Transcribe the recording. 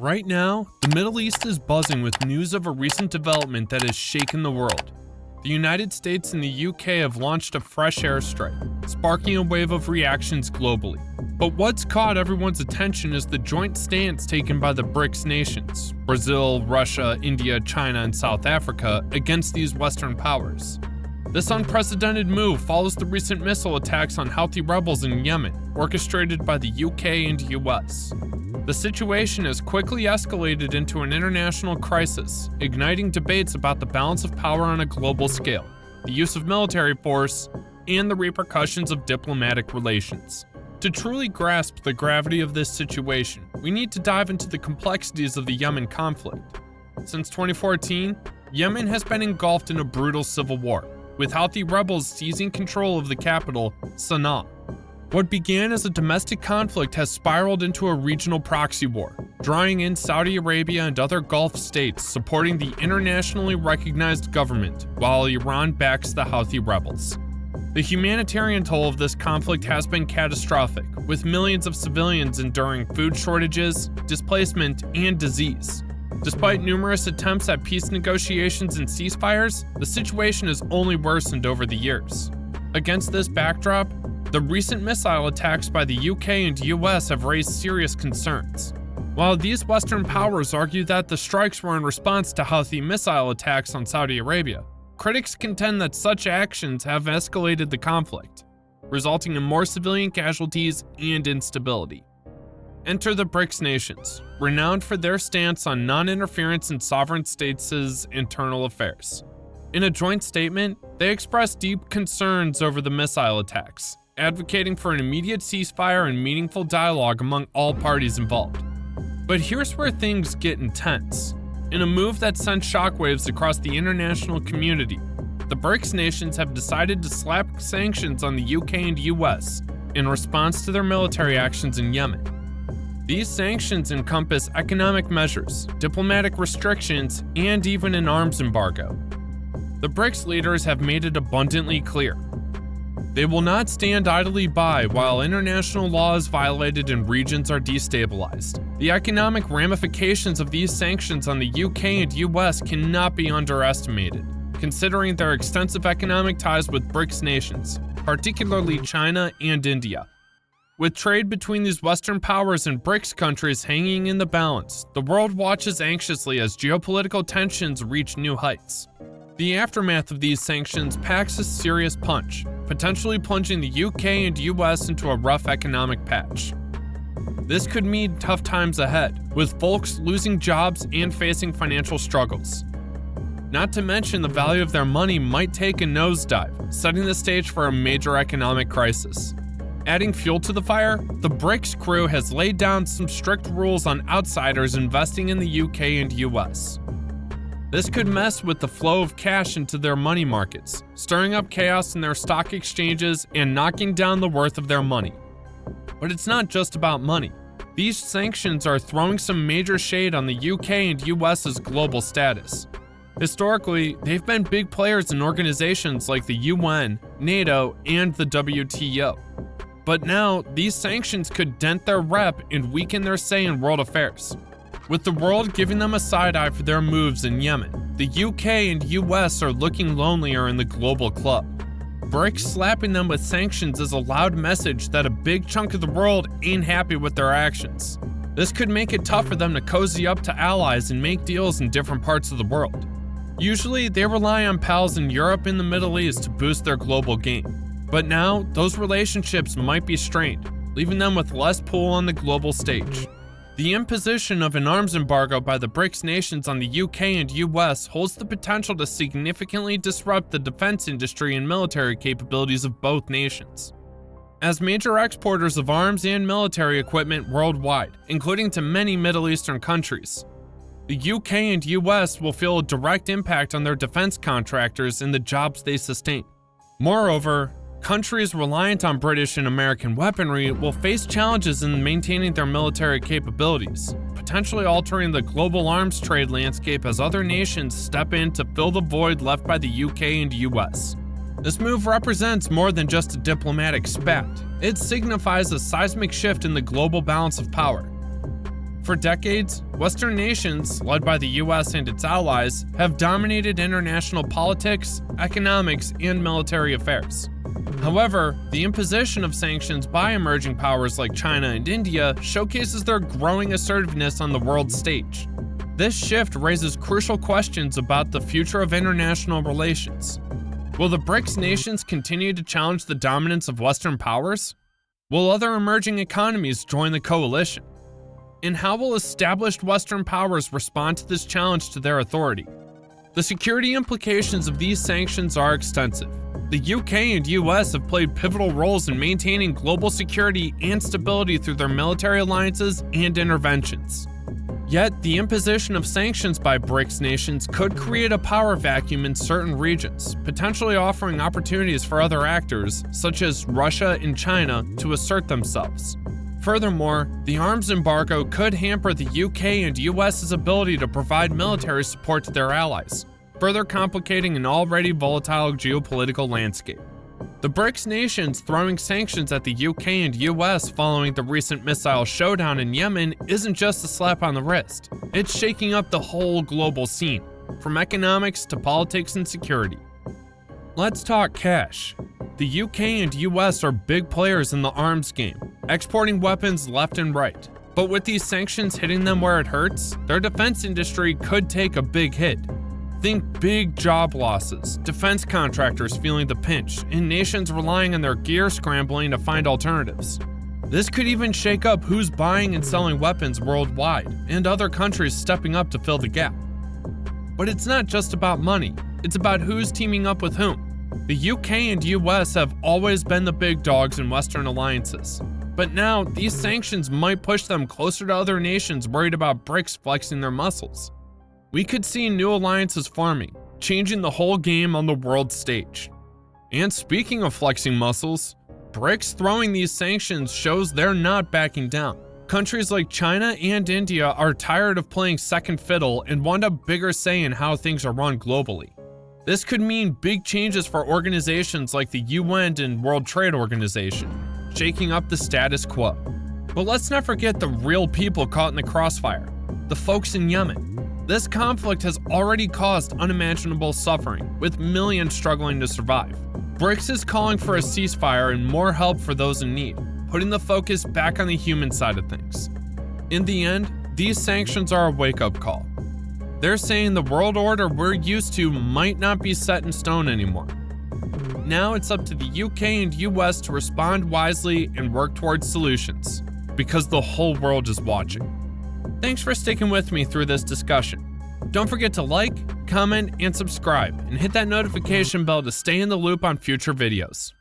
Right now, the Middle East is buzzing with news of a recent development that has shaken the world. The United States and the UK have launched a fresh airstrike, sparking a wave of reactions globally. But what's caught everyone's attention is the joint stance taken by the BRICS nations, Brazil, Russia, India, China, and South Africa, against these Western powers. This unprecedented move follows the recent missile attacks on Houthi rebels in Yemen, orchestrated by the UK and US. The situation has quickly escalated into an international crisis, igniting debates about the balance of power on a global scale, the use of military force, and the repercussions of diplomatic relations. To truly grasp the gravity of this situation, we need to dive into the complexities of the Yemen conflict. Since 2014, Yemen has been engulfed in a brutal civil war, with Houthi rebels seizing control of the capital, Sana'a. What began as a domestic conflict has spiraled into a regional proxy war, drawing in Saudi Arabia and other Gulf states supporting the internationally recognized government, while Iran backs the Houthi rebels. The humanitarian toll of this conflict has been catastrophic, with millions of civilians enduring food shortages, displacement, and disease. Despite numerous attempts at peace negotiations and ceasefires, the situation has only worsened over the years. Against this backdrop, the recent missile attacks by the UK and US have raised serious concerns. While these Western powers argue that the strikes were in response to Houthi missile attacks on Saudi Arabia, critics contend that such actions have escalated the conflict, resulting in more civilian casualties and instability. Enter the BRICS nations, renowned for their stance on non-interference in sovereign states' internal affairs. In a joint statement, they expressed deep concerns over the missile attacks, advocating for an immediate ceasefire and meaningful dialogue among all parties involved. But here's where things get intense. In a move that sent shockwaves across the international community, the BRICS nations have decided to slap sanctions on the UK and US in response to their military actions in Yemen. These sanctions encompass economic measures, diplomatic restrictions, and even an arms embargo. The BRICS leaders have made it abundantly clear. They will not stand idly by while international law is violated and regions are destabilized. The economic ramifications of these sanctions on the UK and US cannot be underestimated, considering their extensive economic ties with BRICS nations, particularly China and India. With trade between these Western powers and BRICS countries hanging in the balance, the world watches anxiously as geopolitical tensions reach new heights. The aftermath of these sanctions packs a serious punch, potentially plunging the UK and US into a rough economic patch. This could mean tough times ahead, with folks losing jobs and facing financial struggles. Not to mention the value of their money might take a nosedive, setting the stage for a major economic crisis. Adding fuel to the fire, the BRICS crew has laid down some strict rules on outsiders investing in the UK and US. This could mess with the flow of cash into their money markets, stirring up chaos in their stock exchanges and knocking down the worth of their money. But it's not just about money. These sanctions are throwing some major shade on the UK and US's global status. Historically, they've been big players in organizations like the UN, NATO, and the WTO. But now, these sanctions could dent their rep and weaken their say in world affairs. With the world giving them a side-eye for their moves in Yemen, the UK and US are looking lonelier in the global club. BRICS slapping them with sanctions is a loud message that a big chunk of the world ain't happy with their actions. This could make it tough for them to cozy up to allies and make deals in different parts of the world. Usually, they rely on pals in Europe and the Middle East to boost their global game. But now, those relationships might be strained, leaving them with less pull on the global stage. The imposition of an arms embargo by the BRICS nations on the UK and US holds the potential to significantly disrupt the defense industry and military capabilities of both nations. As major exporters of arms and military equipment worldwide, including to many Middle Eastern countries, the UK and US will feel a direct impact on their defense contractors and the jobs they sustain. Moreover, countries reliant on British and American weaponry will face challenges in maintaining their military capabilities, potentially altering the global arms trade landscape as other nations step in to fill the void left by the UK and US. This move represents more than just a diplomatic spat. It signifies a seismic shift in the global balance of power. For decades, Western nations, led by the US and its allies, have dominated international politics, economics, and military affairs. However, the imposition of sanctions by emerging powers like China and India showcases their growing assertiveness on the world stage. This shift raises crucial questions about the future of international relations. Will the BRICS nations continue to challenge the dominance of Western powers? Will other emerging economies join the coalition? And how will established Western powers respond to this challenge to their authority? The security implications of these sanctions are extensive. The UK and US have played pivotal roles in maintaining global security and stability through their military alliances and interventions. Yet, the imposition of sanctions by BRICS nations could create a power vacuum in certain regions, potentially offering opportunities for other actors, such as Russia and China, to assert themselves. Furthermore, the arms embargo could hamper the UK and US's ability to provide military support to their allies, further complicating an already volatile geopolitical landscape. The BRICS nations throwing sanctions at the UK and US following the recent missile showdown in Yemen isn't just a slap on the wrist. It's shaking up the whole global scene, from economics to politics and security. Let's talk cash. The UK and US are big players in the arms game, exporting weapons left and right. But with these sanctions hitting them where it hurts, their defense industry could take a big hit. Think big job losses, defense contractors feeling the pinch, and nations relying on their gear scrambling to find alternatives. This could even shake up who's buying and selling weapons worldwide, and other countries stepping up to fill the gap. But it's not just about money, it's about who's teaming up with whom. The UK and US have always been the big dogs in Western alliances. But now, these sanctions might push them closer to other nations worried about BRICS flexing their muscles. We could see new alliances forming, changing the whole game on the world stage. And speaking of flexing muscles, BRICS throwing these sanctions shows they're not backing down. Countries like China and India are tired of playing second fiddle and want a bigger say in how things are run globally. This could mean big changes for organizations like the UN and World Trade Organization, shaking up the status quo. But let's not forget the real people caught in the crossfire, the folks in Yemen. This conflict has already caused unimaginable suffering, with millions struggling to survive. BRICS is calling for a ceasefire and more help for those in need, putting the focus back on the human side of things. In the end, these sanctions are a wake-up call. They're saying the world order we're used to might not be set in stone anymore. Now it's up to the UK and US to respond wisely and work towards solutions, because the whole world is watching. Thanks for sticking with me through this discussion. Don't forget to like, comment, and subscribe, and hit that notification bell to stay in the loop on future videos.